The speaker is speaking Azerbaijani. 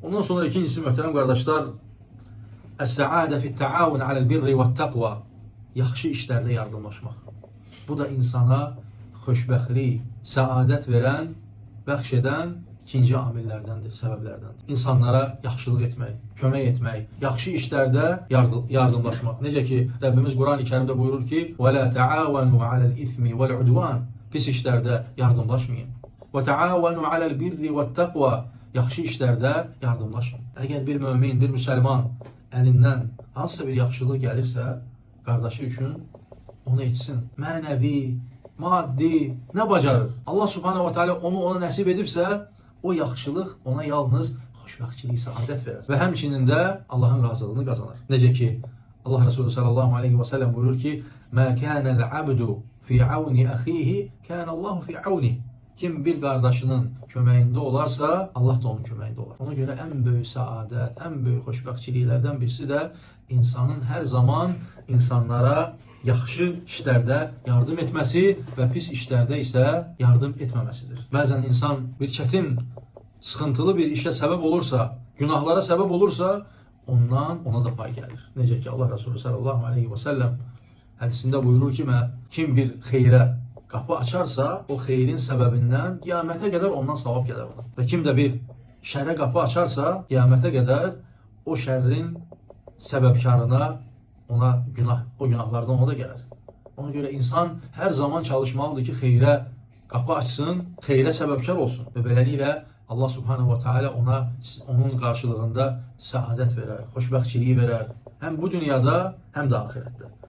Ondan sonra ikincisi möhtərəm qardaşlar, əs-səadə fit-təavun aləl-birri və-təqva. Yaxşı işlərdə yardımlaşmaq. Bu da insana xoşbəxtlik, səadət verən, bəxş edən ikinci amillərdəndir, səbəblərdəndir. İnsanlara yaxşılıq etmək, kömək etmək, yaxşı işlərdə yardımlaşmaq. Necə ki, Rəbbimiz Quran-ı Kərimdə buyurur ki, وَلَا تَعَاوَنُوا عَلَى الْإِثْمِ وَالْعُدْوَانِ. Pis işlərdə yardımlaşmayın. وَتَعَاوَنُوا عَلَى الْبِرِّ وَالتَّقْوَى. Yaxşı işlərdə yardımlaşın. Əgər bir mömin, bir müsəlman əlindən hansısa bir yaxşılıq gəlirsə, qardaşı üçün onu etsin. Mənəvi, maddi, nə bacarır? Allah subhanahu wa ta'ala onu ona nəsib edibsə, o yaxşılıq ona yalnız xoşbəxtçilik, səadət verər. Və həmçinin də Allahın razılığını qazanır. Necə ki, Allah Resulü sallallahu aleyhi və səlləm buyurur ki, مَا كَانَ الْعَبْدُ فِي عَوْنِ أَخِيهِ كَانَ اللّٰهُ فِي عَوْنِهِ. Kim bir qardaşının köməyində olarsa, Allah da onun köməyində olar. Ona görə ən böyük səadət, ən böyük xoşbəxtçiliklərdən birisi də insanın hər zaman insanlara yaxşı işlərdə yardım etməsi və pis işlərdə isə yardım etməməsidir. Bəzən insan bir çətin, sıxıntılı bir işə səbəb olursa, günahlara səbəb olursa, ondan ona da pay gəlir. Necə ki, Allah Resulü sallallahu aleyhi və səlləm hədisində buyurur ki, kim bir xeyrə qapı açarsa, o xeyrin səbəbindən qiyamətə qədər ondan savab gələr ona. Və kim də bir şərə qapı açarsa, qiyamətə qədər o şərrin səbəbkarına ona o günahlardan ona da gələr. Ona görə insan hər zaman çalışmalıdır ki, xeyrə qapı açsın, xeyrə səbəbkar olsun. Və beləliklə Allah subhanahu wa ta'ala onun qarşılığında səadət verər, xoşbəxtçiliyi verər. Həm bu dünyada, həm də axirətdə.